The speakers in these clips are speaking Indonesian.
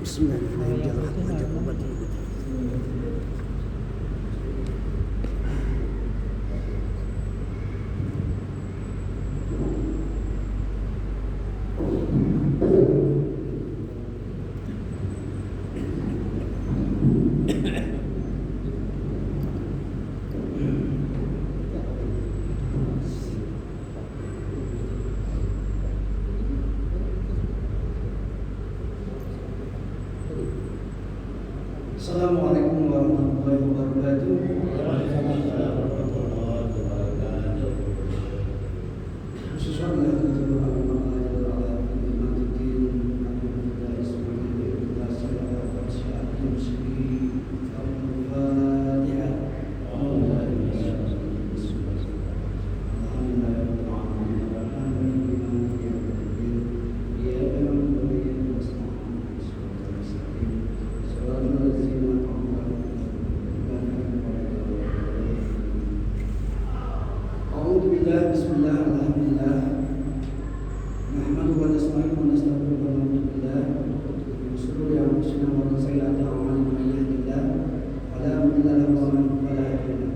Bismillahirrahmanirrahim. Assalamualaikum warahmatullahi wabarakatuh. Khususnya untuk Bismillah, alhamdulillah. Nahmaduhu wa nasta'inuhu wa nastaghfiruh wa na'udzu billahi min shururi anfusina wa min sayyiati a'malina may yahdihillahu fala mudilla lahu wa man yudlil fala hadiya lahu.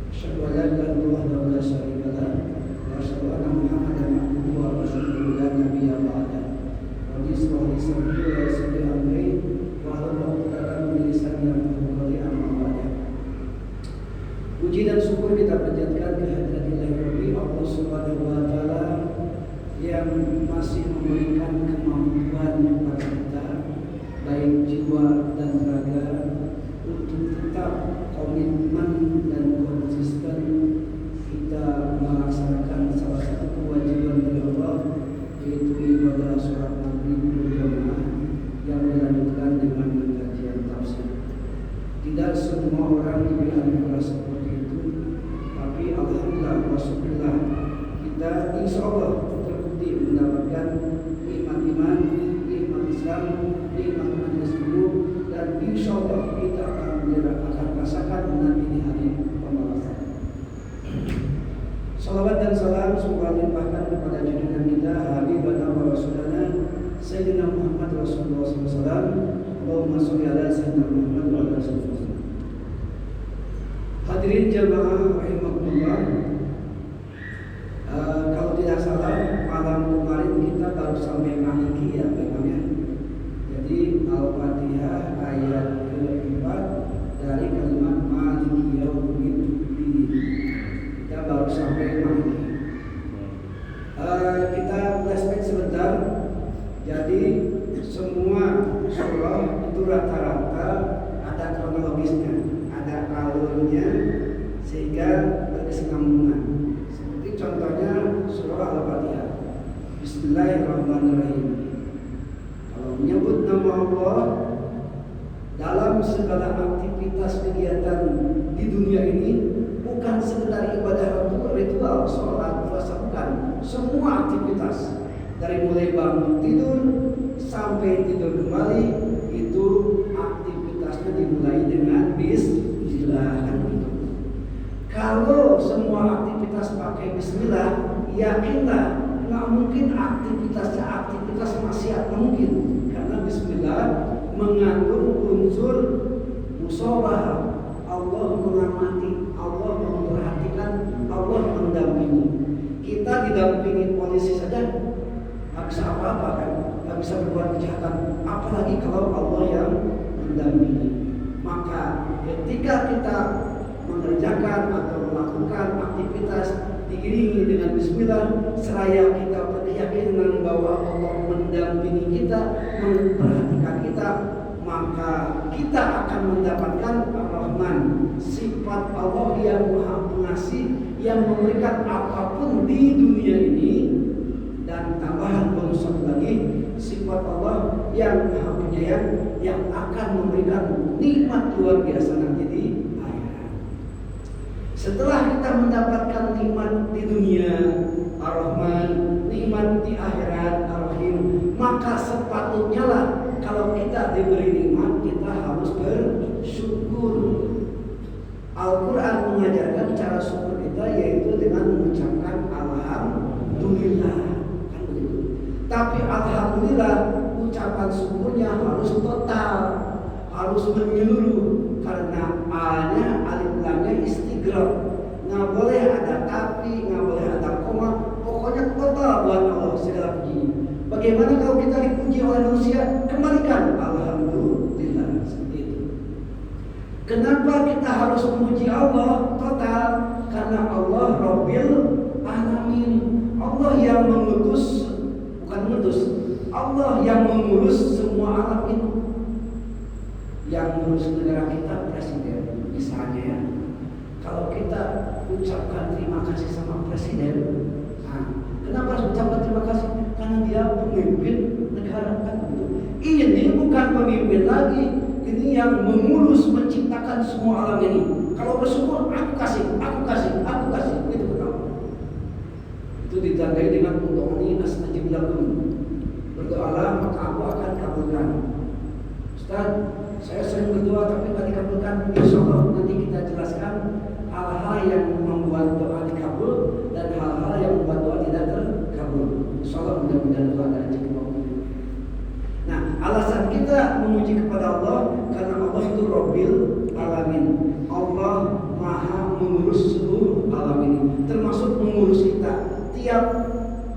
Asyhadu an la ilaha illallah wahdahu la syarika lahu wa asyhadu anna Muhammadan abduhu wa rasuluhu la nabiyya ba'dahu. Rabbi ishrah li sadri wa yassir li amri wahlul 'uqdatam min lisani yafqahu qawli, amma ba'du. Puji dan syukur kita panjatkan kehadirat Allah Subhanahu wa Ta'ala yang masih memberikan kemampuan kepada kita, baik jiwa dan raga, untuk tetap komitmen dan konsisten kita melaksanakan salah satu kewajiban dari Allah, yaitu ibadah sholat maghrib berjamaah yang dilanjutkan dengan kajian tafsir. Tidak semua orang diberi anugerah seperti itu, tapi alhamdulillah wasyukurillah kita insya Allah terbukti mendapatkan nikmat iman, nikmat Islam, nikmat majelis ilmu, dan insya Allah kita akan rasakan nanti di hari pembalasan. Salawat dan salam semoga limpahkan kepada junjungan kita Habibana wa Rasulana Sayyidina Muhammad Rasulullah SAW. Allahumma sholli ala Sayyidina Muhammad wa ala Rasulullah. Hadirin jamaah rahimakumullah, kalau tidak salah malam kemarin kita baru sampai Maliki ya Pak ya. Jadi Al-Fatihah ayat ke-4 dari kalimat Maliki Yaumiddin. Kita baru sampai Maliki. Kita flashback sebentar. Jadi semua surah itu rata-rata ada kronologisnya, ada alurnya, sehingga berkesinambungan. Seperti contohnya surah Al-Fatihah. Bismillahirrahmanirrahim. Kalau menyebut nama Allah dalam segala aktivitas kegiatan di dunia ini, bukan sekedar ibadah ritual, sholat, puasa, bukan. Semua aktivitas, dari mulai bangun tidur sampai tidur kembali, itu aktivitasnya dimulai dengan bismillah. Kalau semua aktivitas pakai bismillah, yakinlah nggak mungkin aktivitasnya aktivitas maksiat, mungkin, karena bismillah mengandung unsur musyawarah. Allah mengamati, Allah memperhatikan, Allah mendampingi. Kita didampingi polisi saja nggak bisa apa-apa kan, nggak bisa berbuat kejahatan, apalagi kalau Allah yang mendampingi. Maka ketika kita mengerjakan atau melakukan aktivitas diiringi dengan bismillah, seraya kita berkeyakinan bahwa Allah mendampingi kita, memperhatikan kita, maka kita akan mendapatkan Ar-Rahman, sifat Allah yang Maha Pengasih, yang memberikan apapun di dunia ini. Dan tambahan bonus satu lagi, sifat Allah yang Maha Penyayang, yang akan memberikan nikmat luar biasa nanti di akhirat. Setelah kita mendapatkan nikmat di dunia Ar-Rahman, nikmat di akhirat Ar-Rahim, maka sepatutnya lah kalau kita diberi nikmat, kita harus bersyukur. Al-Quran mengajarkan cara syukur kita, yaitu dengan mengucapkan alhamdulillah. Tapi alhamdulillah ucapan syukurnya harus harus menyeluruh karena A-nya alif lamnya istighraq. Nggak boleh ada tapi, nggak boleh ada koma, pokoknya total buat Allah segala puji. Bagaimana kalau kita dipuji oleh manusia? Kembalikan alhamdulillah, seperti itu. Kenapa kita harus memuji Allah total? Karena Allah Rabbil Alamin. Allah yang mengutus, bukan mengutus, Allah yang mengurus semua alam itu. Yang mengurus negara kita presiden, misalnya ya. Kalau kita ucapkan terima kasih sama presiden, nah, kenapa harus ucapkan terima kasih? Karena dia pemimpin negara kan gitu. Ini bukan pemimpin lagi, ini yang mengurus menciptakan semua alam ini. Kalau bersyukur, aku kasih, itu pertama. Itu ditandai dengan ud'uni astajib lakum. Berdoalah maka aku akan kabulkan. Ustaz, saya sering berdoa tapi tidak dikabulkan. Insya Allah nanti kita jelaskan hal-hal yang membuat doa dikabul dan hal-hal yang membuat doa tidak terkabul. Insya Allah mudah-mudahan doa dan rezeki. Nah, alasan kita memuji kepada Allah karena Allah itu Rabbil Alamin. Allah Maha mengurus seluruh alam ini, termasuk mengurus kita. Tiap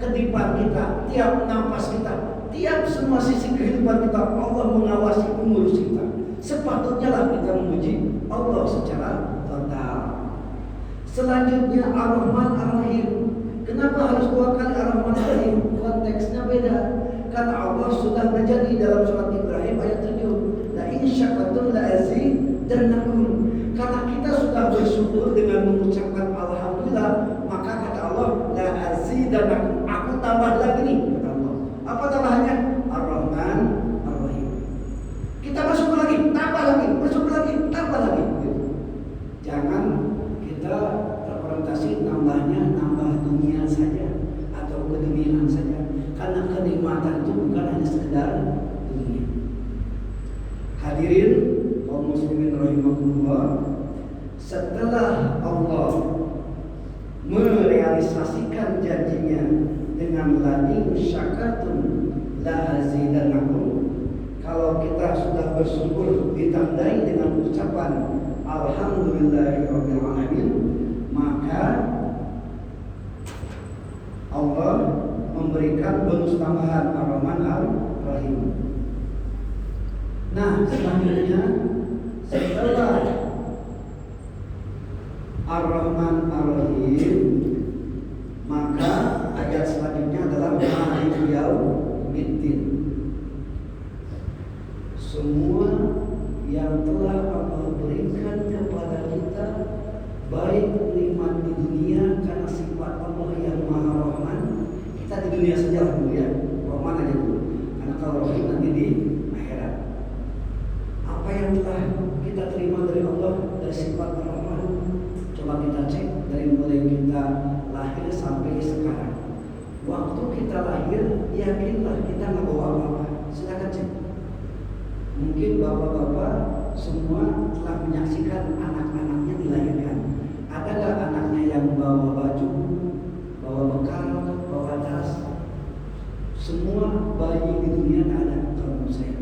kedipan kita, tiap nafas kita, tiap semua sisi kehidupan kita, Allah mengawasi, mengurus kita. Sepatutnya lah kita memuji Allah secara total. Selanjutnya Ar-Rahman Ar-Rahim. Kenapa harus dua kali Ar-Rahman Ar-Rahim? Konteksnya beda. Karena Allah sudah berjanji dalam surat Ibrahim ayat 7, la in syakartum la azidannakum. Karena kita sudah bersyukur dengan mengucapkan alhamdulillah, maka kata Allah, la azidannakum, aku tambah lagi nih, kata Allah. Apa tambahannya? Ar-Rahman Ar-Rahim. Kita bersyukur lagi, tambah lagi, bersyukur lagi, tambah lagi. Jangan kita terorientasi nambahnya nambah dunia saja atau keduniaan saja. Karena kenikmatan itu bukan hanya sekedar dunia. Hadirin kaum muslimin rahimakumullah, setelah Allah merealisasikan janjinya dengan la in syakartum la azidannakum, kalau kita sudah bersyukur ditandai dengan ucapan alhamdulillahirabbil alamin, maka Allah memberikan bonus tambahan Ar-Rahman Ar-Rahim. Nah, selanjutnya setelah Ar-Rahman Ar-Rahim, maka ayat selanjutnya adalah Maliki Yaumiddin. Semua yang telah Allah berikan kepada kita, baik nikmat di dunia karena sifat Allah yang Maha Rahman. Kita di dunia saja dulu ya, Rahman aja dulu. Karena kalau Rahim nanti di akhirat. Apa yang telah kita terima dari Allah dari sifat Rahman, coba kita cek dari mulai kita lahir sampai sekarang. Waktu kita lahir, yakinlah kita nggak bawa apa-apa. Silakan cek. Mungkin bapak-bapak semua telah menyaksikan anak-anaknya dilahirkan. Ada nggak anaknya yang bawa baju, bawa bekal, bawa tas? Semua bayi di dunia tidak ada kalau menurut saya.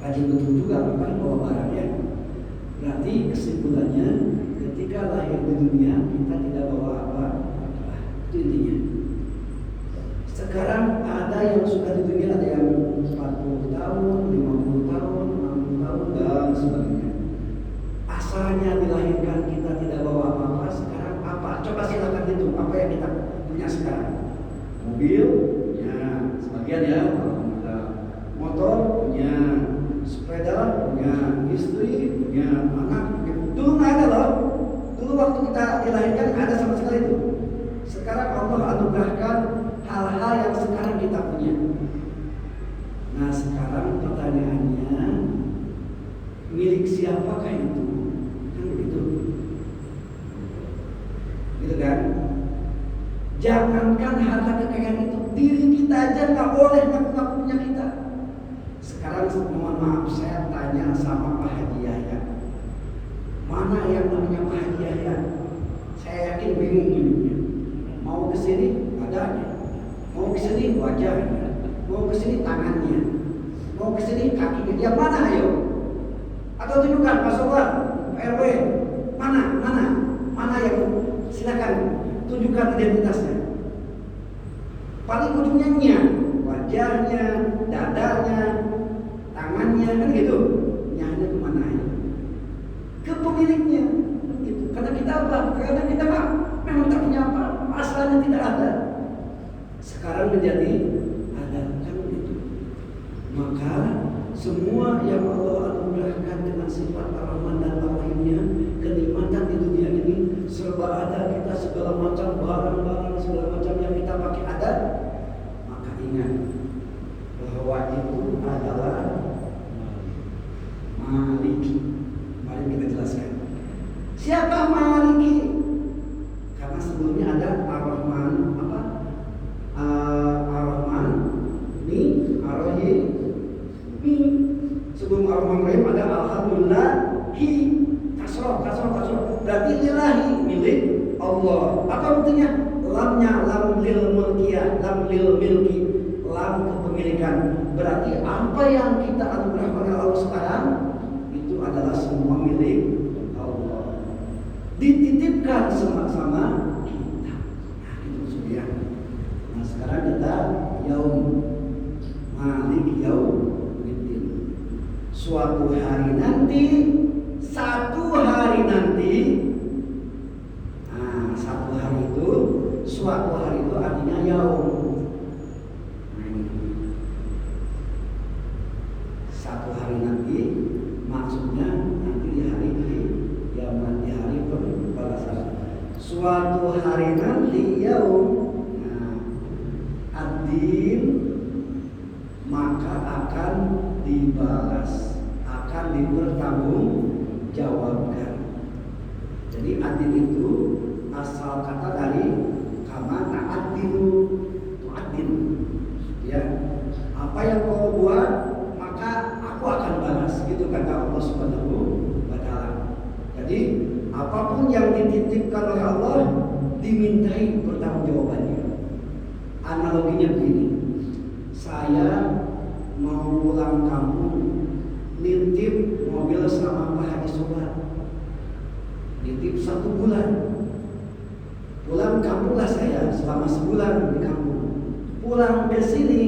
Rajin betul juga, bukan bawa barang ya. Berarti kesimpulannya, ketika lahir di dunia kita tidak bawa apa-apa. Itu intinya. Sekarang ada yang sudah di dunia, ada yang 40 tahun, 50 tahun, 60 tahun dan sebagainya. Asalnya dilahirkan kita tidak bawa apa-apa. Sekarang apa? Coba silakan hitung apa yang kita punya sekarang. Mobil punya sebagian ya, motor punya, sepeda punya, istri punya, anak punya. Dulu nggak ada loh. Dulu waktu kita dilahirkan nggak ada sama sekali itu. Sekarang Allah anugerahkan hal-hal yang sekarang kita punya. Nah sekarang pertanyaannya, milik siapakah itu? Kan begitu, gitu kan? Jangankan harta kekayaan itu, diri kita aja nggak boleh ngaku-ngaku punya kita. Sekarang mohon maaf, saya tanya sama Pak Haji Yahya, mana yang namanya Pak Haji Yahya? Saya yakin bingung hidupnya. Mau ke sini adanya, mau ke sini wajahnya, mau ke sini tangannya, mau ke sini kakinya. Yang mana ayo? Coba tunjukkan Pak Sobar, Pak RW, mana yang silakan tunjukkan identitasnya. Paling ujungnya nya, wajahnya, dadanya, tangannya, kan gitu. Nyanya kemana ya? Ke pemiliknya. Gitu. Karena kita apa? Karena kita memang tak punya apa, asalnya tidak ada. Sekarang menjadi ada, kan gitu. Maka semua yang Allah anugerahkan dengan sifat Ar-Rahman dan Ar-Rahimnya, kenikmatan di dunia ini serba ada, kita segala macam barang-barang, segala macam yang kita pakai ada. Maka ingat bahwa itu adalah Maliki. Mari kita jelaskan. Siapa Maliki? Karena sebelumnya ada Ar-Rahman, apa? Ar-Rahman, Ar-Rahim. Sebelum Ar-Rahman Rahim ada Alhamdulillahi. Kasroh. Berarti lillahi, milik Allah. Apa buktinya? Lamnya lam lil mulkiyah, lam lil milki, lam kepemilikan. Berarti apa yang kita anugerahkan oleh Allah sekarang itu adalah semua milik Allah. Dititipkan sama-sama kita. Nah, itu maksudnya. Nah, sekarang kita yaum malik yaum. Suatu hari nanti, satu hari nanti. Nah, satu hari itu, suatu hari itu artinya yaum. Satu hari nanti, maksudnya nanti di hari kiamat, di hari pembalasan. Suatu hari nanti yaum, ad-din, maka akan dibalas, akan dipertanggungjawabkan. Jadi adil itu asal kata dari kama ta'adilu, itu adil. Ya, apa yang kau buat maka aku akan balas, gitu kata Allah Subhanahu wa taala. Jadi apapun yang dititipkan oleh Allah dimintai pertanggungjawabannya. Analoginya begini. Saya mau pulang kampung, nitip mobil sama Pak Haji Sobat, nitip 1 bulan. Pulang kampunglah saya selama sebulan di kampung. Pulang ke sini,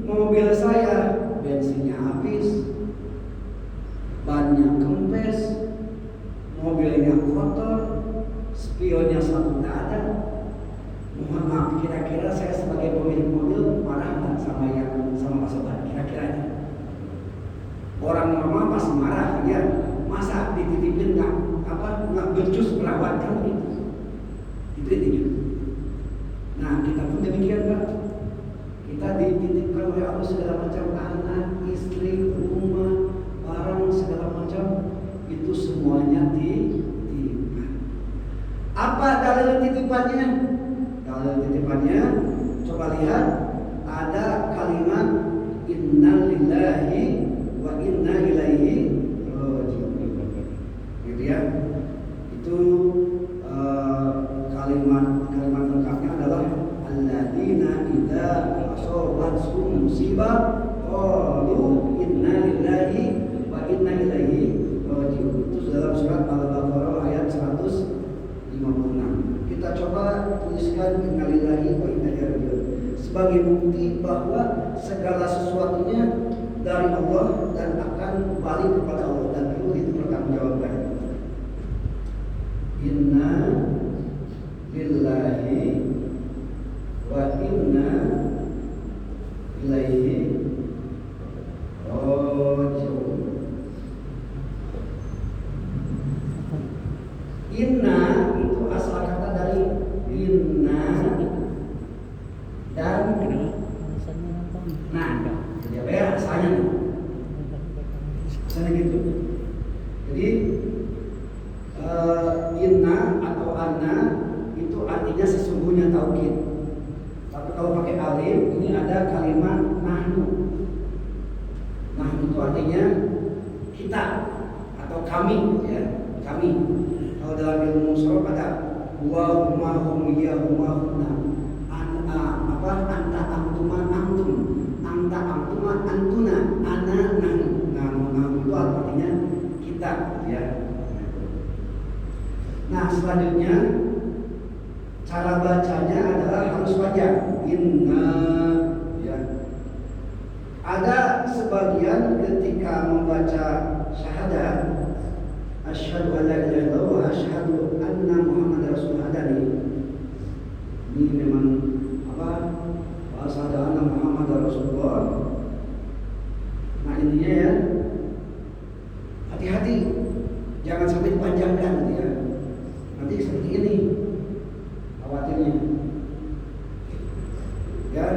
mobil saya bensinnya habis, bannya kempes, mobilnya kotor, spionnya satu tak ada. Mohon maaf, kira-kira saya sebagai pemilik mobil marah nggak sama Pak Sobat? Kira-kira orang normal pasti marah, ya. Masa dititipin nggak becus merawat kan gitu. Itu intinya. Nah, kita pun demikian, Pak. Kita dititipkan oleh Allah segala macam anak, istri, rumah, barang segala macam, itu semuanya dititipkan. Apa dalil titipannya? Dalil titipannya, coba lihat, ada kalimat innalillahi wa inna ilaihi raji'un. Gitu ya. Itu kalimat lengkapnya adalah alladzina idza asabathum musibah qalu inna lillahi wa inna ilaihi raji'un. Itu dalam surat Al-Baqarah ayat 156. Kita coba tuliskan innalillahi wa inna ilaihi raji'un sebagai bukti bahwa segala sesuatunya dari Allah dan akan kembali kepada Allah dan perlu dipertanggungjawabkan. Inna lillahi wa inna ilaihi raji'un. Inna itu asal kata dari inna dan nah, jadi apa ya asalnya? Asalnya gitu. Jadi inna atau anna itu artinya sesungguhnya taukid. Tapi kalau pakai alif ini ada kalimat nahnu. Nahnu itu artinya kita atau kami, ya, kami. Kalau dalam ilmu sorof ada wa huma hum ya huma hunna. Anta antuma antum, anta antuma antuna, ana nahnu. Nahnu itu artinya kita. ya. Nah selanjutnya cara bacanya adalah harus panjang. Inna, ya. Ada sebagian ketika membaca syahadat, asyhadu an la ilaha illallah wa asyhadu anna Muhammadar Rasulullah, ini memang apa? Wa asyhadu anna Muhammadar Rasulullah. Nah intinya ya, hati-hati, jangan sampai dipanjangkan ya. Nanti seperti ini khawatirnya. Ya.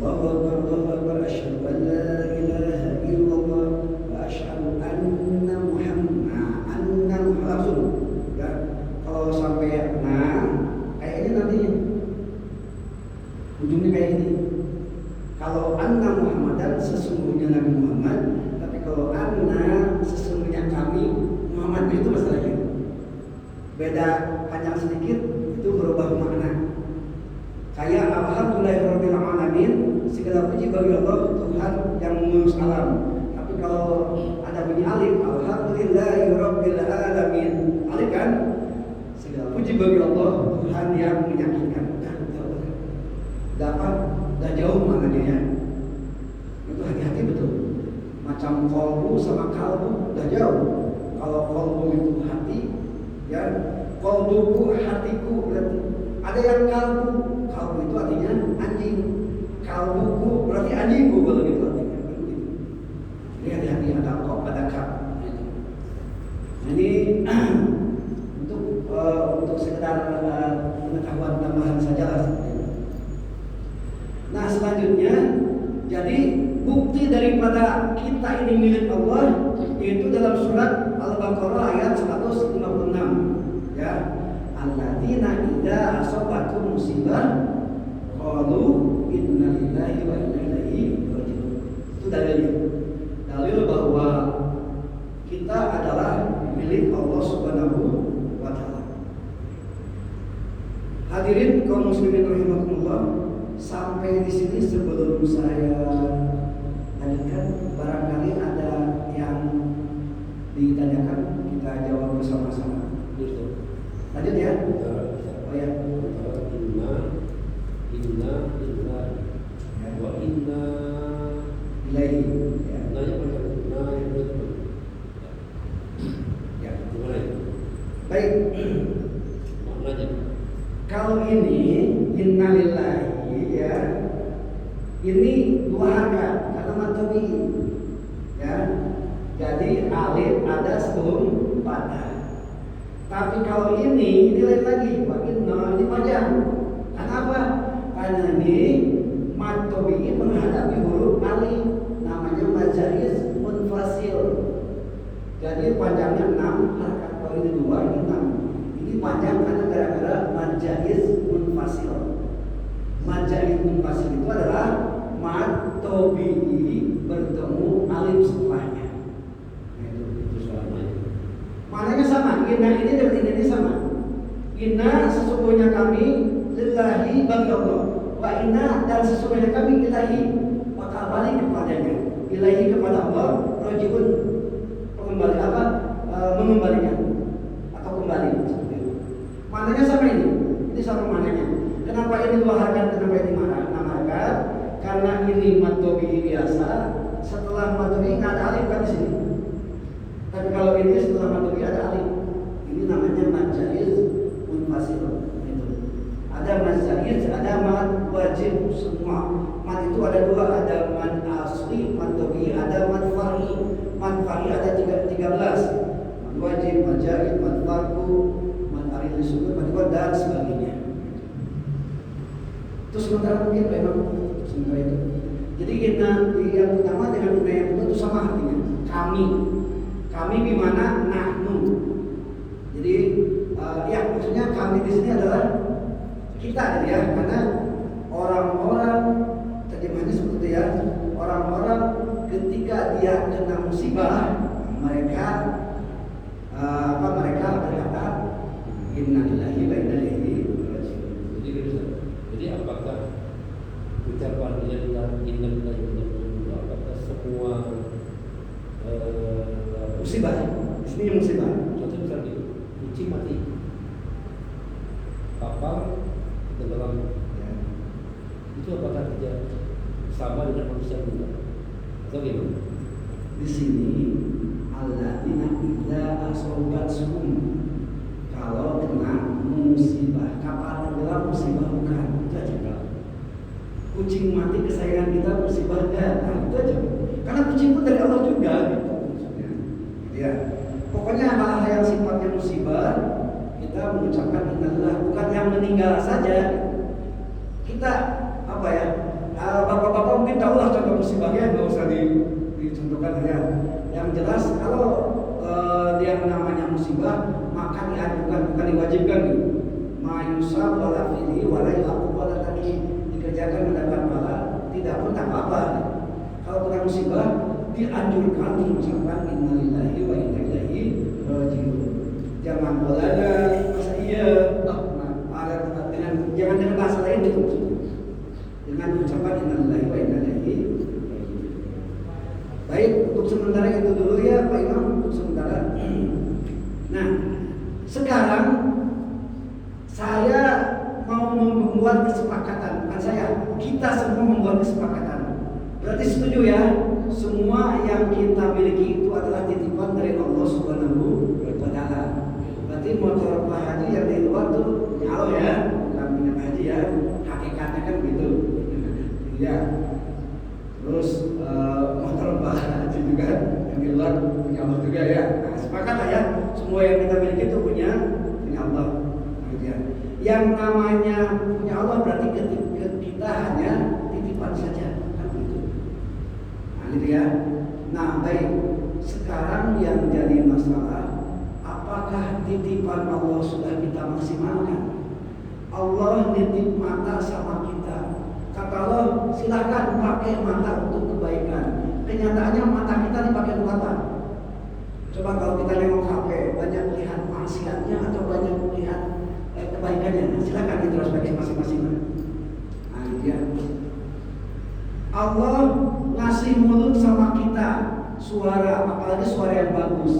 Allahu Akbar, Allahu Akbar, asyhadu an la ilaha illallah wa asyhadu anna Muhammadar Rasulullah. Ya. Kalau sampai kayak ini nanti ujungnya kayak ini. Kalau anna Muhammadan sesungguhnya Nabi Muhammad, tapi kalau anna sesungguhnya kami Muhammad, itu masalahnya. Beda panjang sedikit itu berubah makna. Kayak alhamdulillahirabbil alamin, segala puji bagi Allah Tuhan yang mengurus alam. Tapi kalau ada bunyi alif, alhamdulillahirabbil alamin, alif kan? Segala puji bagi Allah Tuhan yang menyakitkan. Dapat dah jauh maknanya ya. Itu hati-hati betul. Macam kolbu sama kalbu dah jauh. Kalau kolbu itu hati, ya, kolbuku hatiku berarti. Ada yang kalbu, kalbu itu artinya anjing. Kalbuku berarti anjingku kalau gitu artinya. Ini hati-hati, ada kop, ada kap. Ini untuk sekedar pengetahuan tambahan saja lah. Nah selanjutnya, jadi bukti daripada kita ini milik Allah yaitu dalam surat Al-Baqarah ayat 156, ya. Alladzina idza asabatum musibah qalu inna lillahi wa inna ilaihi raji'un. Itu dalil bahwa kita adalah milik Allah Subhanahu wa taala. Hadirin kaum muslimin rahimakumullah, sampai di sini sebelum saya lanjutkan, barangkali ada yang ditanyakan, kita jawab bersama-sama. Lanjut ya. Oh ya. Inna wa inna ilaihi. Ya. Ya. Baik. Maknanya. Kalau ini innalillahi, ya, ini dua harga karena matobi, ya. Jadi alif ada sebelum pada. Tapi kalau ini lain lagi, wa inna ini panjang. Kenapa? Karena ini matobi menghadapi huruf alif, namanya majaiz munfasil. Jadi panjangnya 6, harkat kalau ini 2, ini 6. Ini panjang karena gara-gara majaiz munfasil. Majaiz munfasil itu adalah mad tobi'i bertemu alif setelahnya. Itu soalnya. Maknanya sama. Inna ini dengan ini sama. Inna sesungguhnya kami lillahi bagi Allah. Wa inna dan sesungguhnya kami ilahi, bakal balik kepadanya. Ilahi kepada Allah, rojiun pengembali apa? Mengembalikan atau kembali. Maknanya sama ini. Ini sama maknanya. Kenapa ini dua harkat? Kenapa ini enam harkat? Karena ini matobi biasa. Setelah matobi nggak ada alif kan di sini. Tapi kalau ini setelah matobi ada alif. Ini namanya majaiz munfasil. Itu. Ada majaiz, ada mad wajib semua. Mad itu ada dua, ada mad asli, mad tobi, ada mad far'i. Mad far'i ada 13. Mad wajib, majaiz, mad far'u, mad disebut mad dan sebagainya. Itu sementara mungkin memang sementara itu. Jadi inna yang pertama dengan inna yang kedua itu sama artinya. Kami di mana nahnu. Jadi ya maksudnya kami di sini adalah kita ya, karena orang-orang terjemahnya seperti itu ya. Orang-orang ketika dia kena musibah mereka mereka berkata innalillahi wa inna ilaihi raji'un. Jadi apakah ucapan innalillahi wa inna ilaihi raji'un apakah semua musibah. Di sini musibah. Contoh misalnya kucing mati, kapal tenggelam, Ya. itu apakah tidak sama dengan manusia juga? Atau gimana? Di sini alladzina idza asobathum, kalau kena musibah, kapal tenggelam musibah bukan, itu aja. Kucing mati kesayangan kita musibah enggak? Nah, itu aja. Karena kucing pun dari Allah juga gitu maksudnya. Ya. Pokoknya hal-hal yang sifatnya musibah kita mengucapkan innalillah, bukan yang meninggal saja. Kita apa ya? Bapak-bapak mungkin tahu lah contoh musibahnya, nggak usah dicontohkan ya. Yang jelas kalau yang namanya musibah maka diajukan, bukan diwajibkan gitu. Ma'yusab wala fihi wala yaqub wala taqi, dikerjakan mendapat pahala, tidak pun tak apa-apa. Kalau kena musibah dianjurkan mengucapkan innalillahi wa inna ilaihi raji'un. Jangan bolada masa iya, ada dengan jangan dengan bahasa lain itu maksudnya. Dengan ucapan innalillahi wa inna ilaihi raji'un. Baik, untuk sementara itu dulu ya Pak Imam, untuk sementara. Nah, sekarang saya mau membuat kesepakatan, bukan saya, kita semua membuat kesepakatan. Berarti setuju ya, semua yang kita miliki itu adalah titipan dari Allah Subhanahu wa Ta'ala. Berarti motor Pak Haji yang di luar tuh punya Allah ya, bukan punya Pak Haji ya. Hakikatnya kan begitu. Ya. Terus motor Pak Haji juga yang di luar punya Allah juga ya. Nah, sepakat lah ya, semua yang kita miliki itu punya Allah. Gitu ya. Yang namanya punya Allah berarti kita hanya titipan saja. Gitu ya. Nah, baik. Sekarang yang jadi masalah, apakah titipan Allah sudah kita maksimalkan? Allah nitip mata sama kita. Kata Allah, silakan pakai mata untuk kebaikan. Kenyataannya mata kita dipakai untuk apa? Coba kalau kita nengok HP, banyak melihat maksiatnya atau banyak melihat kebaikannya? Silakan introspeksi masing-masing. Nah, gitu ya. Allah ngasih mulut sama kita, suara, apalagi suara yang bagus.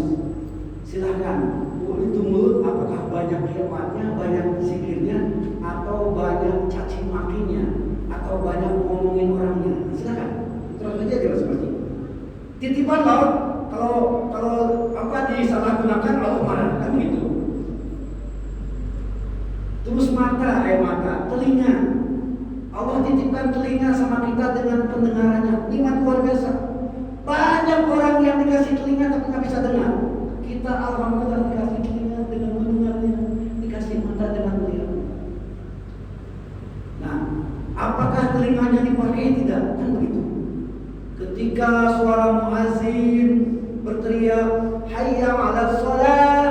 Silahkan, itu mulut apakah banyak firmannya, banyak zikirnya, atau banyak caci makinya, atau banyak ngomongin orangnya. Silahkan, terus aja masing-masing. Titipan loh, kalau apa disalahgunakan Allah marah, kan gitu. Terus mata, telinga. Allah titipkan telinga sama kita dengan pendengarannya. Nikmat luar biasa. Banyak orang yang dikasih telinga tapi nggak bisa dengar. Kita alhamdulillah dikasih telinga dengan mendengarnya, dikasih mata dengan melihat. Nah, apakah telinganya dipakai? Tidak, kan begitu. Ketika suara muazin berteriak hayya 'alas shalah,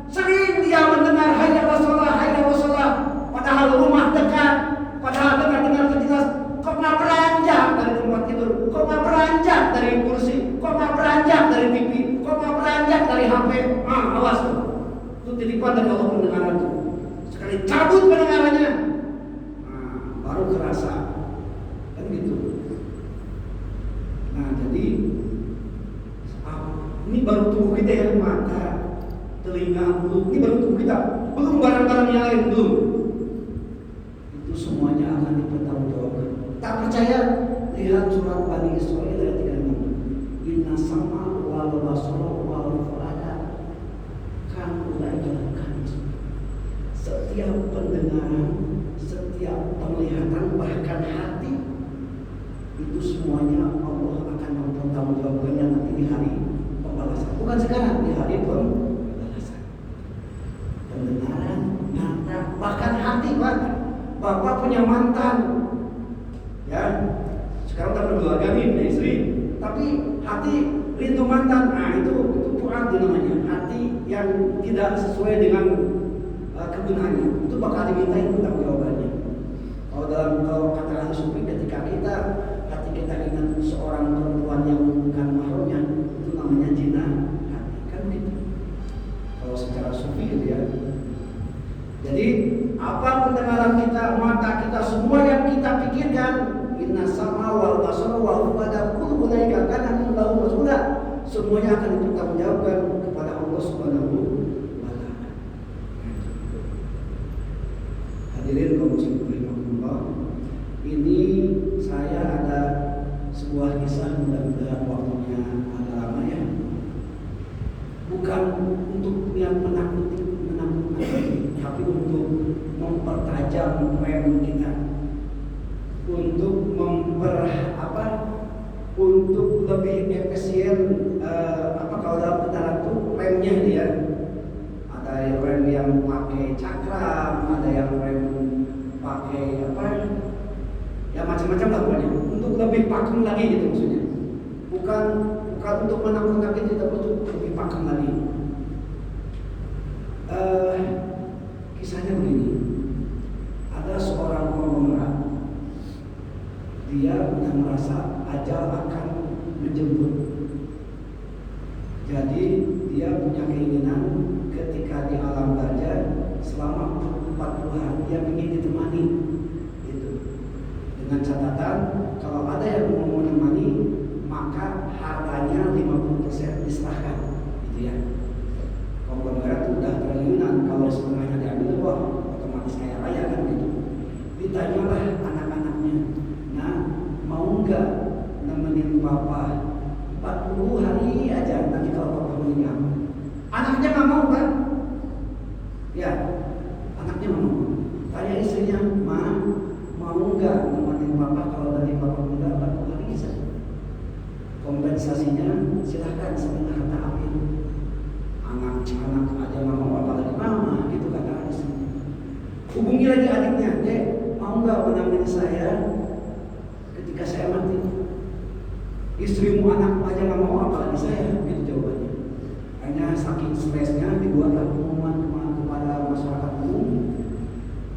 sering dia mendengar hayya 'alas shalah, hayya 'alas shalah, padahal rumah dekat. Padahal dengar jelas, kok nggak beranjak dari tempat tidur, kok nggak beranjak dari kursi, kok nggak beranjak dari TV, kok nggak beranjak dari HP. Awas tuh, itu titipan dari Allah pendengaran tuh. Sekali cabut pendengarannya, baru kerasa, kan gitu. Nah jadi ini baru tubuh kita yang mata, telinga, mulut, ini baru tubuh kita, belum barang-barang yang lain belum. Itu semuanya akan dipertanggungjawabkan. Tak percaya? Lihat surat Bani Israil ayat 36. Inna sama wal basara wal fuada kan ulaikan. Setiap pendengaran, setiap penglihatan, bahkan hati, itu semuanya Allah akan mempertanggungjawabkannya nanti di hari pembalasan. Bukan sekarang, di hari pembalasan. Pendengaran, mata, bahkan hati, bahkan. Bapak punya mantan, ya. Sekarang tak berkeluarga nih, punya istri. Tapi hati rindu mantan. Nah itu fuad namanya. Hati yang tidak sesuai dengan kegunaannya. Itu bakal dimintain pertanggungjawabannya. Kalau kata ahli sufi, ketika hati kita ingat seorang perempuan yang bukan mahramnya, itu namanya zina hati. Kan begitu. Kalau secara sufi gitu ya. Jadi apa pendengaran kita, mata kita, semua yang kita pikirkan, inna sama wal basar wal fuada kullu ulaika kana lahu mas'ula, semuanya akan dipertanggungjawabkan subhanahu wa ta'ala. Hadirin kaum muslimin rahimakumullah, ini saya ada sebuah kisah, mudah-mudahan waktunya agak lama ya. Bukan untuk yang menakuti, tapi untuk mempertajam rem kita, untuk untuk lebih efisien. Kalau dalam kendaraan itu remnya dia ada rem yang pakai cakram, ada yang rem pakai ya macam-macam lah pokoknya, untuk lebih pakem lagi gitu maksudnya. Bukan untuk menakut-nakuti, tapi untuk lebih pakem lagi. Kisahnya begini, ada seorang konglomerat, dia sudah merasa ajal akan menjemput. Jadi dia punya keinginan ketika di alam barzah selama 40 hari dia ingin ditemani gitu. Dengan catatan kalau ada yang mau menemani maka hartanya 50% diserahkan gitu ya. Konglomerat udah triliunan, kalau setengahnya diambil wah otomatis kaya raya kan gitu. Ditanyalah anak-anaknya, nah mau nggak nemenin papa 40 hari aja nanti kalau papa meninggal? Anaknya nggak mau kan? Ya, anaknya nggak mau. Tanya istrinya, mau nggak nemenin papa kalau nanti papa meninggal 40 hari saja? Kompensasinya silahkan setengah harta ambil. Anak aja nggak mau, apalagi mama gitu kata istrinya. Hubungi lagi adiknya, dek mau nggak menemani saya ketika saya mati? Istrimu anak aja nggak mau, apalagi saya, gitu jawabannya. Hanya saking stresnya dibuatlah pengumuman kepada masyarakat umum.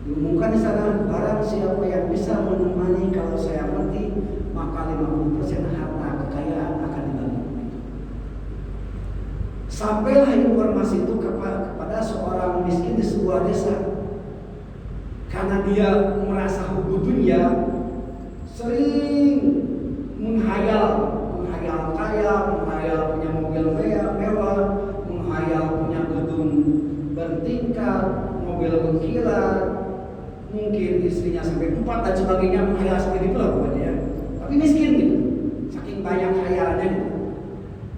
Diumumkan di sana, barang siapa yang bisa menemani kalau saya mati, maka 50% harta kekayaan akan dibagi. Sampailah informasi itu kepada seorang miskin di sebuah desa. Karena dia merasa hubbu dunia, sering menghayal kaya, menghayal punya mobil mewah, menghayal punya gedung bertingkat, mobil berkilat, mungkin istrinya sampai 4 dan sebagainya, menghayal seperti itu lah pokoknya ya. Tapi miskin gitu, saking banyak khayalannya gitu.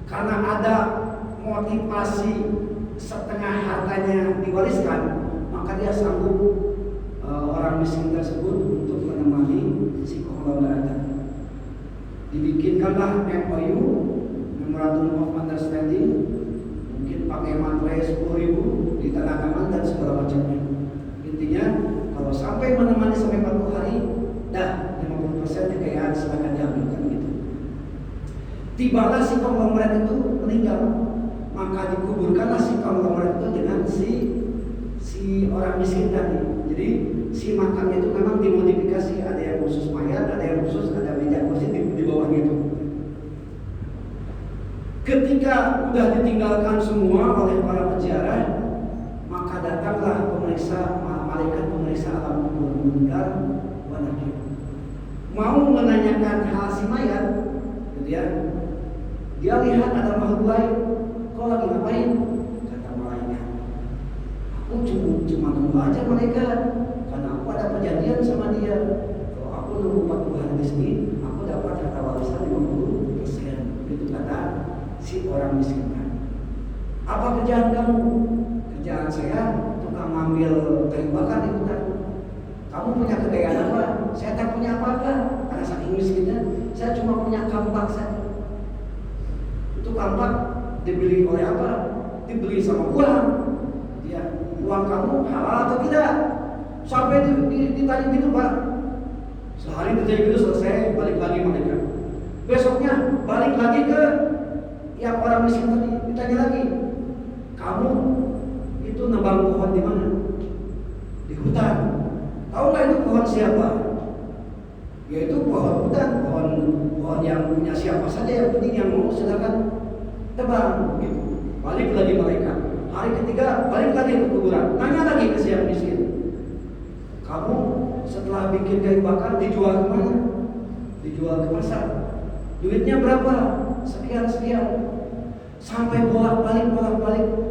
Karena ada motivasi setengah hartanya diwariskan, maka dia sanggup orang miskin tersebut untuk menemani si konglomerat. Dibikinkanlah MOU, Memorandum of Understanding, mungkin pakai materai 10.000 ditandatangan dan segala macamnya. Intinya kalau sampai menemani sampai 40 hari, dah 50% kekayaan silakan diambilkan gitu. Tibalah si konglomerat itu meninggal, maka dikuburkanlah si konglomerat itu dengan si orang miskin tadi. Jadi si makamnya itu memang dimodifikasi, ada yang khusus mayat, ada yang khusus ada meja kursi di bawah gitu. Ketika sudah ditinggalkan semua oleh para peziarah, maka datanglah malaikat pemeriksa alam kubur munkar wa nakir. Mau menanyakan hal si mayat, gitu ya. Dia lihat ada makhluk lain, kau lagi ngapain? Kata malaikat, aku cuma nunggu aja malaikat, karena aku ada perjanjian sama dia. Kalau aku nunggu 40 hari di sini, aku dapat harta warisan 50%. Itu kata si orang miskin. Apa kerjaan kamu? Kerjaan saya tukang ngambil kayu bakar di hutan. Kamu punya kekayaan apa? Saya tak punya apa-apa, karena saking miskinnya. Saya cuma punya kampak saja. Itu kampak dibeli oleh apa? Dibeli sama uang. Ya, uang kamu halal atau tidak? Sampai ditanya gitu Pak. Sehari ditanya gitu selesai, balik lagi mereka. Besoknya balik lagi ke yang orang miskin tadi, ditanya lagi, kamu itu nebang pohon di mana? Di hutan. Tahu nggak itu pohon siapa? Yaitu pohon hutan, pohon yang punya siapa saja, yang penting yang mau silakan tebang. Gitu. Balik lagi mereka. Hari ketiga balik lagi ke kuburan, tanya lagi ke si yang miskin. Kamu setelah bikin kayu bakar dijual kemana? Dijual ke pasar. Duitnya berapa? Sekian. Sampai bolak-balik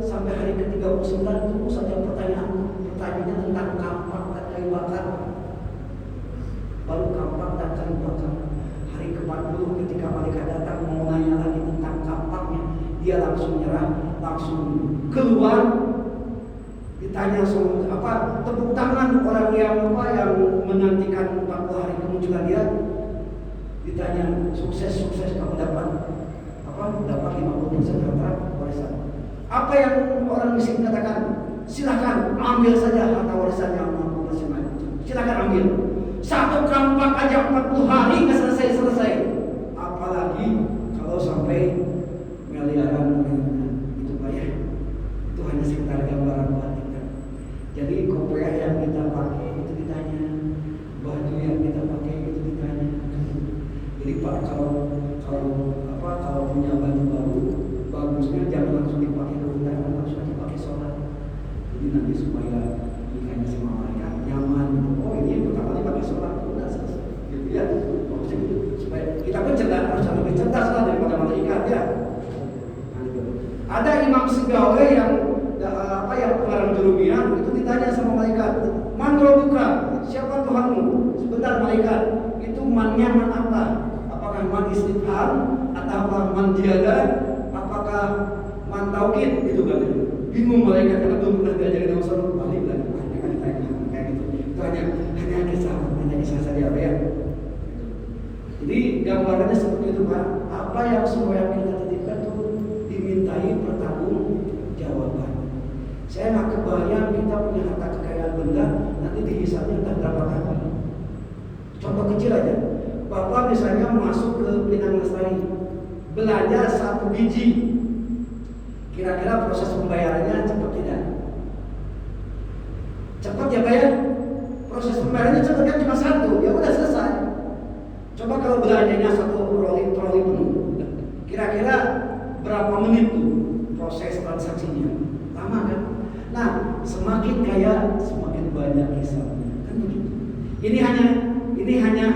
sampai hari ke-39 terus saja pertanyaannya tentang kampak dan kayu bakar. Baru kampak dan kayu bakar. Hari ke-40 ketika malaikat datang mau nanya lagi tentang kampaknya, dia langsung nyerah, langsung keluar. Ditanya soal tepuk tangan orang yang menantikan 40 hari kemunculan dia. Ditanya sukses kamu dapat 50% harta warisan. Apa yang orang miskin katakan? Silakan ambil saja harta warisan yang 50%. Silakan ambil. Satu kampak aja 40 hari nggak selesai. Apalagi kalau sampai miliaran itu Pak ya. Itu hanya sekedar gambaran buat kita. Jadi kopiah yang kita pakai itu ditanya, baju yang kita pakai itu ditanya. Jadi Pak kalau punya baju baru, bagusnya jangan langsung dipakai ke undangan, langsung dipakai sholat. Jadi nanti supaya ikannya sama mereka nyaman. Oh ini pertama kali pakai sholat, udah selesai. Gitu ya. Maksudnya gitu. Supaya kita pun harus lebih cerdas lah daripada malaikat ya. Ada imam segawai yang pengarang Jeremia itu ditanya sama malaikat, man rabbuka, siapa Tuhanmu? Sebentar malaikat, itu mannya man apa? Apakah man istifham atau man jiada? Apakah man taukid? Gitu kan? Bingung malaikat karena belum pernah diajarin sama Rasul. Balik lagi, kan ditanya kayak gitu. Itu hanya kisah saja ya. Jadi gambarannya seperti itu Pak. Apa yang semua yang kita titipkan itu dimintai pertanggungjawaban. Saya nggak kebayang kita punya harta kekayaan benda nanti dihisapnya entah berapa kali. Contoh kecil aja, Bapak misalnya masuk ke Pinang Lestari, belanja 1 biji, kira-kira proses pembayarannya cepat tidak? Cepat ya Pak ya? Proses pembayarannya cepat kan cuma 1, ya udah selesai. Coba kalau belanjanya 1 troli penuh, kira-kira berapa menit tuh proses transaksinya? Lama kan? Nah, semakin kaya semakin banyak hisabnya, kan begitu. Ini hanya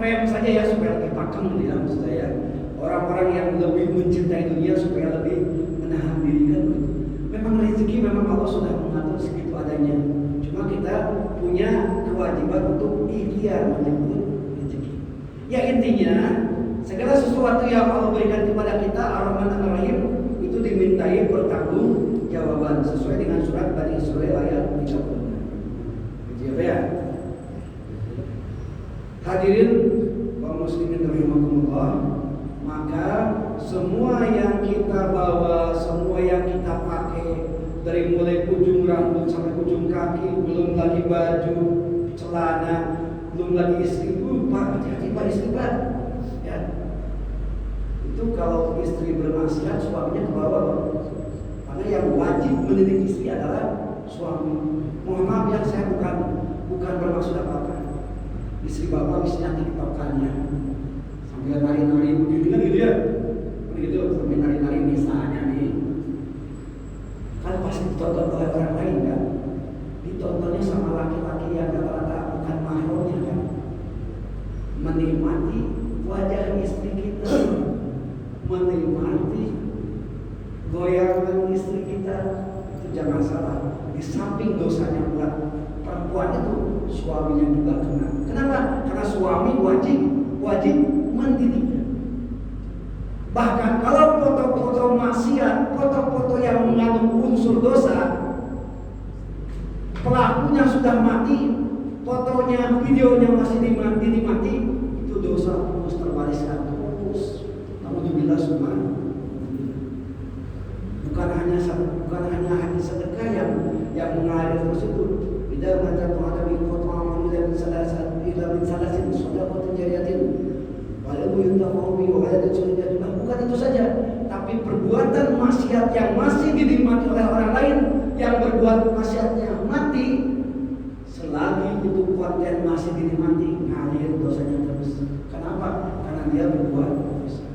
rem saja ya supaya lebih pakem ya maksud saya. Orang-orang yang lebih mencintai dunia supaya lebih menahan diri kan begitu. Memang rezeki memang Allah sudah mengatur segitu adanya. Cuma kita punya kewajiban untuk ikhtiar menyebut rezeki. Ya intinya segala sesuatu yang Allah berikan kepada kita Ar-Rahman Ar-Rahim itu dimintai pertanggungjawaban sesuai dengan surat Bani Israil ayat 36. Gitu ya. Hadirin kaum muslimin rahimakumullah, maka semua yang kita bawa, semua yang kita pakai dari mulai ujung rambut sampai ujung kaki, belum lagi baju, celana, belum lagi istri. Pak, hati-hati Pak istri Pak. Ya. Itu kalau istri bermaksiat suaminya ke bawah. Karena yang wajib mendidik istri adalah suami. Mohon maaf ya, saya bukan bermaksud apa-apa. Istri bapak misalnya tiktokannya sambil nari-nari begini kan gitu ya, begitu sambil nari-nari misalnya nih, kan pasti ditonton oleh orang lain kan, ditontonnya sama laki-laki yang rata-rata bukan mahramnya kan, menikmati wajah istri kita, menikmati goyangan istri kita, itu jangan salah. Di samping dosanya buat perempuan itu, suaminya juga kena. Kenapa? Karena suami wajib mendidiknya. Bahkan kalau foto-foto maksiat, foto-foto yang mengandung unsur dosa, pelakunya sudah mati, fotonya, videonya masih dinikmati, itu dosa terus terwariskan terus. Namun bila semua bukan hanya hadis sedekah yang mengalir tersebut. Tidak macam ada foto amal dan salasin sudah foto jariatin. Walau yuntafawi walau sudah bukan itu saja, tapi perbuatan maksiat yang masih dinikmati oleh orang lain yang berbuat maksiatnya mati, selagi itu konten masih dinikmati, ngalir dosanya terus. Kenapa? Karena dia berbuat dosa.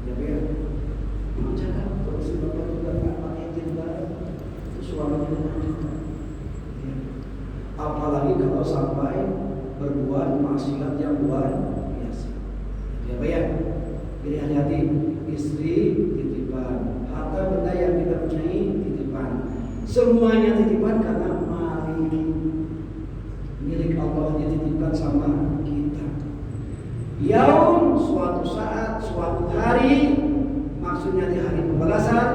Ya, mau cakap terus bapak juga nggak pakai jilbab, itu suaminya lanjutkan. Apalagi kalau sampai berbuat maksiat yang luar biasa. Ya, Pak ya. Jadi hati-hati, istri titipan, harta Semuanya titipan karena milik Allah dititipkan sama kita. Yaum, suatu saat, suatu hari, maksudnya di hari pembalasan.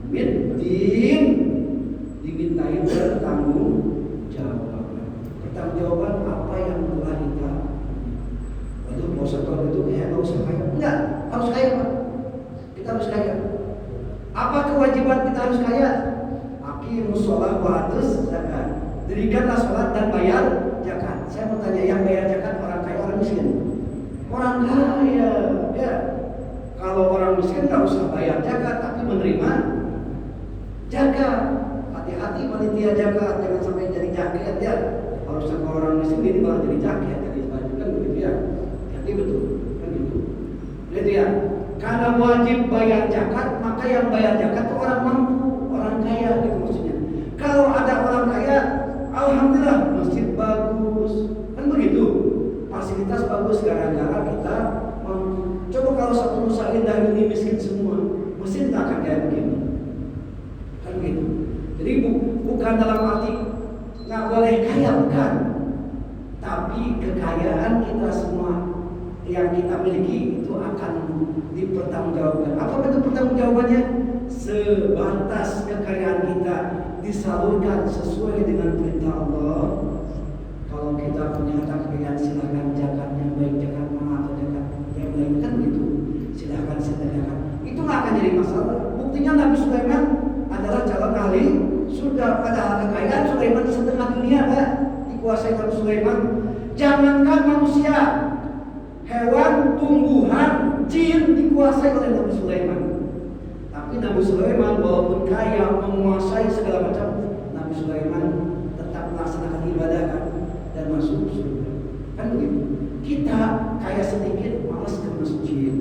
Middin, dimintai pertanggungjawaban apa yang telah kita. Waduh, mau setor itu nggak usah kaya. Enggak, harus kaya Pak. Kita harus kaya. Apa kewajiban kita harus kaya? Aqimus sholat wa atuz zakat. Dirikanlah sholat dan bayar zakat. Saya mau tanya, yang bayar zakat orang kaya orang miskin? Orang kaya, ya. Kalau orang miskin nggak usah bayar zakat, tapi menerima zakat. Hati-hati panitia zakat, jangan sampai jadi jaket ya. Harusnya kalau orang miskin ini malah jadi jaket, jadi baju kan begitu ya. Jadi betul, kan gitu. Jadi ya, karena wajib bayar zakat, maka yang bayar zakat itu orang mampu, orang kaya gitu maksudnya. Kalau ada orang kaya, alhamdulillah masjid bagus, kan begitu. Fasilitas bagus gara-gara kita mampu. Coba kalau satu Nusa Indah ini miskin semua, mesin tak akan kayak begini. Kan gitu. Jadi bukan dalam arti nggak boleh kaya, bukan. Tapi kekayaan kita semua yang kita miliki itu akan dipertanggungjawabkan. Apa bentuk pertanggungjawabannya? Sebatas kekayaan kita disalurkan sesuai dengan perintah Allah. Kalau kita punya harta kekayaan, silakan zakatnya, baik zakat mana atau zakat yang lain, kan gitu. Silakan sedekahkan. Itu nggak akan jadi masalah. Buktinya Nabi Sulaiman adalah calon ahli surga. Padahal kekayaan Sulaiman setengah dunia Pak dikuasai Nabi Sulaiman. Jangankan manusia, hewan, tumbuhan, jin dikuasai oleh Nabi Sulaiman. Tapi Nabi Sulaiman walaupun kaya, menguasai segala macam, Nabi Sulaiman tetap melaksanakan ibadah dan masuk surga. Kan begitu. Kita kaya sedikit, malas ke masjid.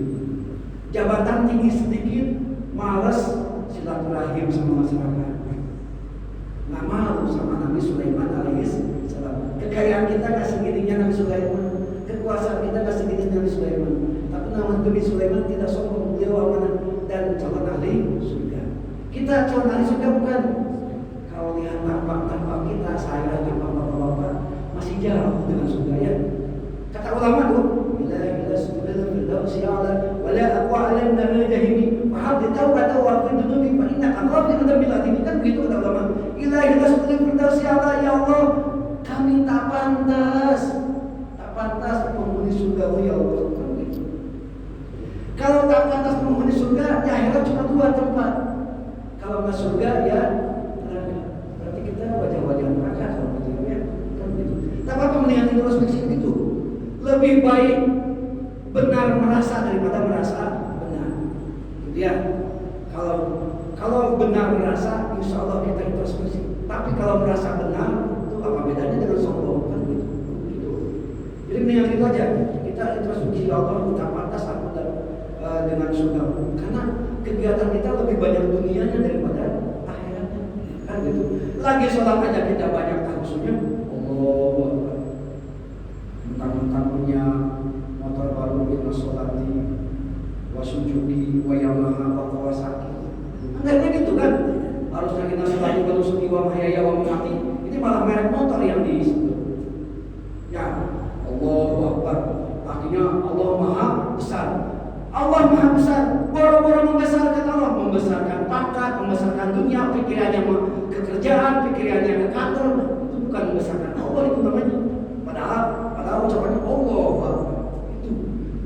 Jabatan tinggi sedikit, malas silaturahim sama masyarakat. Nggak malu sama Nabi Sulaiman alaihissalam. Kekayaan kita nggak segininya Nabi Sulaiman, kekuasaan kita nggak segininya Nabi Sulaiman. Tapi Nabi Sulaiman tidak sombong, dia amanah dan calon ahli surga. Kita calon ahli surga bukan. Kalau lihat tampak kita, saya tampak bapak-bapak masih jauh dengan surga ya. Kata ulama tuh, bila subhanallah firdaus ya'ala wa la aqwa 'alanna min jahimi fa habdi taubata wa fi dunubi fa inna aqrabina bil adimi. Kan begitu kata ulama. Ilahi subhanallah firdaus ya'ala, ya Allah, kami tak pantas menghuni surga ya Allah. Kalau tak pantas menghuni surga, ya akhirat cuma dua tempat. Kalau nggak surga ya neraka. Berarti kita wajah-wajah neraka kalau wajahnya kan begitu. Tapi apa melihat introspeksi itu? Lebih baik benar merasa daripada merasa benar. Ya, kalau benar merasa, insya Allah kita introspeksi. Tapi kalau merasa benar, itu apa bedanya dengan sombong kan gitu. Jadi mendingan itu aja. Kita introspeksi Allah, kita pantas aku dengan surga. Karena kegiatan kita lebih banyak dunianya daripada akhiratnya. Kan gitu. Lagi sholat aja kita banyak tahusnya. Allah, mentang-mentang punya motor baru kita sholati, wasujuki, wa Yamaha, wa Kawasaki. Enggaknya gitu kan. Harusnya kita sholati wa nusuki, wa mahyaya, wa mamati. Ini malah merek motor yang disebut. Ya, Allahu Akbar. Artinya Allah Maha Besar. Allah Maha Besar. Boro-boro membesarkan Allah, membesarkan pangkat, membesarkan dunia, pikirannya kekerjaan, pikirannya ke kantor. Itu bukan membesarkan Allah, itu namanya. Padahal ucapannya Allah. Itu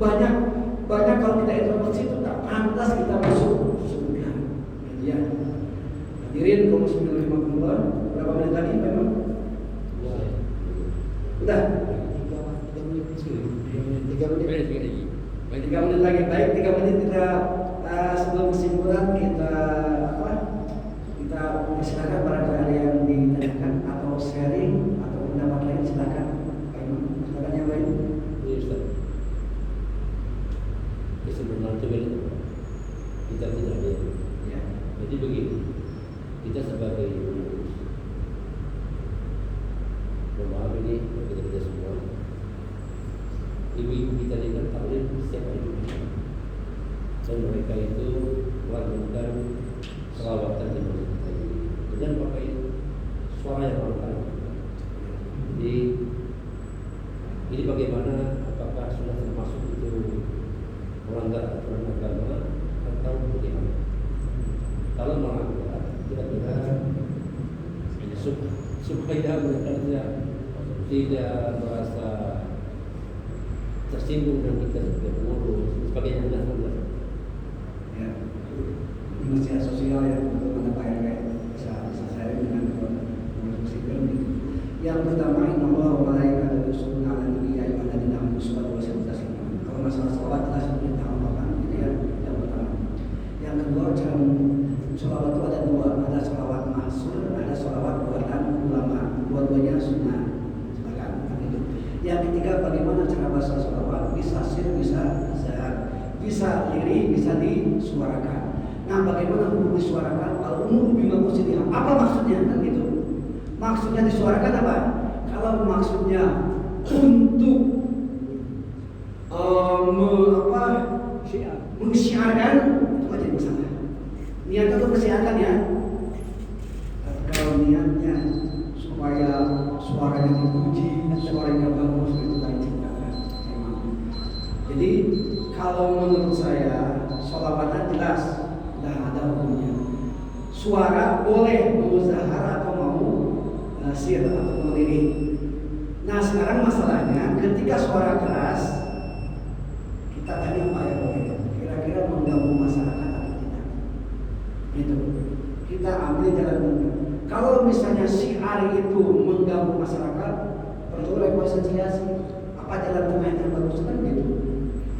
banyak kalau kita introspeksi itu tak pantas kita masuk surga. Ya. Hadirin kaum muslimin rahimakumullah. Berapa menit lagi memang? Udah. 3 menit lagi. Baik, 3 menit kita sebelum kesimpulan kita silakan barangkali ada yang ditanyakan atau sharing atau pendapat lain, silakan. Silakan yang lain. Ini Ustaz. Sebenarnya kita tidak ada. Ya. Jadi begini, kita sebagai pengurus, maaf ini kita semua. Ibu-ibu kita ini kan taklim setiap hari dan mereka itu melakukan selawatan di masjid kita ini. dan pakai suara yang lantang. Jadi ini bagaimana, apakah sudah termasuk itu melanggar aturan agama atau bagaimana? Kalau melanggar, kira-kira supaya mereka tidak merasa tersinggung dan kita sebagai pengurus sebagainya dan sebagainya. Ya, media sosial ya untuk mana Pak RW bisa saya dengan pengurus sipil. Yang pertama, innallaha wa malaikatahu yusholluna 'alan nabi ya ayyuhalladzina amanu shollu 'alaihi wa sallimu. Kalau masalah salawat jelas perintah Allah kan, itu yang pertama. Yang kedua, cara sholawat itu ada dua, ada sholawat mahsur, ada sholawat buatan ulama. Dua-duanya sunnah. Yang ketiga, bagaimana cara bahasa sholawat? Bisa sir, bisa zahar, bisa lirik, bisa disuarakan. Nah, bagaimana hukum disuarakan? Kalau umur bima musyriha, apa maksudnya? Kan gitu. Maksudnya disuarakan apa? Kalau maksudnya untuk mensiarkan, itu aja masalah. Niatnya untuk mensiarkan ya. Kalau niatnya supaya suaranya dipuji, suaranya bagus, itu lain cerita. Jadi kalau menurut saya sholawatan jelas sudah ada hukumnya. Suara boleh mau zahar atau mau sir atau mau lirik. Nah sekarang masalahnya ketika suara keras, kita tanya Pak RW, kira-kira mengganggu masyarakat atau tidak? Itu kita ambil jalan tengah. Kalau misalnya syiar itu mengganggu masyarakat, perlu rekonsiliasi. Apa jalan tengah yang terbagus kan gitu.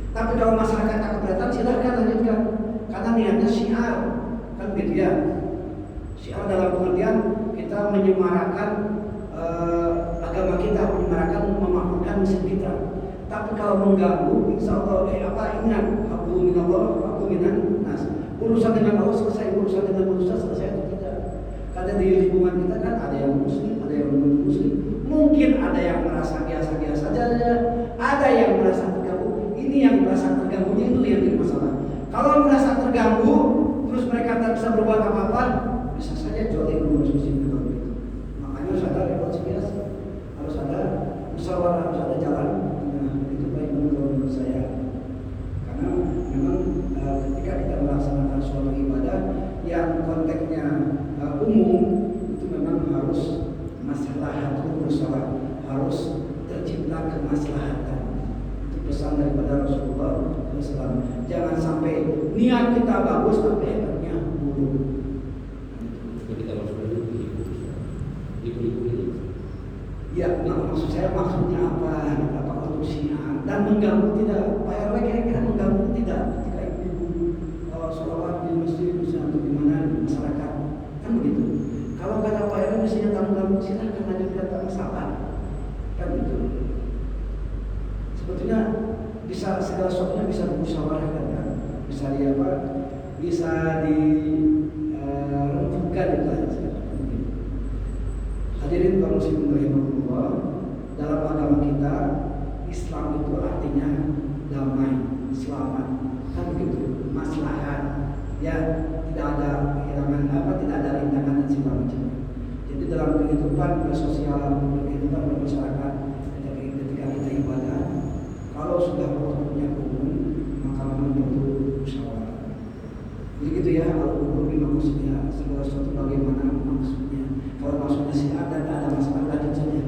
Tapi kalau masyarakat tak keberatan, silahkan lanjutkan. Karena niatnya syiar, kan gitu ya. Syiar dalam pengertian kita menyemarakan agama kita, menyemarakan, memakmurkan mesin kita. Tapi kalau mengganggu, insya Allah ingat, aku minallah, aku minan nas. Urusan dengan Allah selesai, urusan dengan manusia selesai atau tidak? Karena di lingkungan kita kan ada yang muslim, ada yang non muslim. Mungkin ada yang merasa biasa-biasa saja, ada yang merasa terganggu. Ini yang merasa terganggunya itu yang jadi masalah. Kalau merasa terganggu, terus mereka tak bisa berbuat apa-apa, bisa saja jodoh pengurus muslim itu. Makanya harus ada rekonsiliasi, harus ada musyawarah, harus ada jalan. Nah, itu baik menurut saya. Karena memang ketika kita melaksanakan suatu ibadah yang konteksnya umum, itu memang harus maslahatul mursala, harus tercipta kemaslahatan. Itu pesan daripada Rasulullah SAW. Jangan sampai niat kita bagus tapi efeknya buruk. Kita maksudnya ibu-ibu ini. Ya, maksud saya maksudnya apa? Apa untuk syiar dan mengganggu tidak? Pak RW kira-kira mengganggu tidak? Ketika ibu sholawat di masjid misalnya atau di mana masyarakat, kan begitu. Kalau kata Pak RW misalnya tak mengganggu, silahkan lanjutkan, tak masalah, kan gitu. Sebetulnya bisa segala sesuatunya bisa dimusyawarahkan kan, bisa di apa? Bisa dirembukan itu aja. Hadirin kaum muslimin rahimahullah, dalam agama kita Islam itu artinya damai, selamat, kan begitu, maslahat, ya tidak ada kehilangan apa, tidak ada rintangan dan segala macam. Jadi dalam kehidupan bersosial, kehidupan bermasyarakat, ketika kita ibadah, kalau sudah waktunya umum, maka memang perlu musyawarah. Jadi gitu ya, al-umur bima musyriha, segala sesuatu bagaimana maksudnya. Kalau maksudnya syiar dan ada masalah, lanjut saja.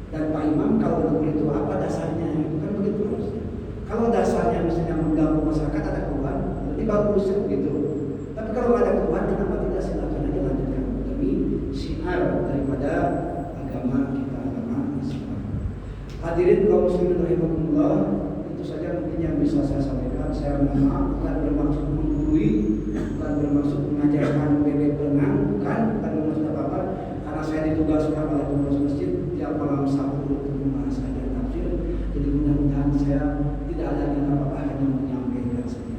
Dan Pak Imam kalau begitu itu apa dasarnya? Itu kan begitu harusnya. Kalau dasarnya misalnya mengganggu masyarakat ada keluhan, berarti bagus begitu. Tapi kalau ada keluhan, kenapa tidak, silakan aja lanjutkan demi syiar daripada agama kita, agama Islam. Hadirin kaum muslimin rahimakumullah, itu saja mungkin yang bisa saya sampaikan. Saya mohon maaf, bukan bermaksud menggurui, bukan bermaksud mengajarkan bebek berenang, bukan bermaksud apa-apa. Karena saya ditugaskan oleh pengurus masjid tiap malam Sabtu untuk membahas ayat tafsir. Jadi mudah-mudahan saya tidak ada niat apa-apa, hanya menyampaikan saja.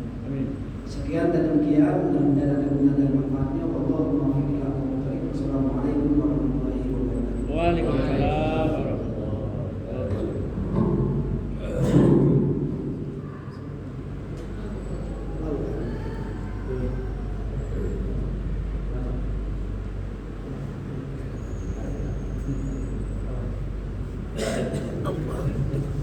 Sekian dan demikian, mudah-mudahan ada guna dan manfaatnya. Wallahu muwaffiq ila aqwamit thoriq. Wassalamualaikum warahmatullahi wabarakatuh. Waalaikumsalam. Allah.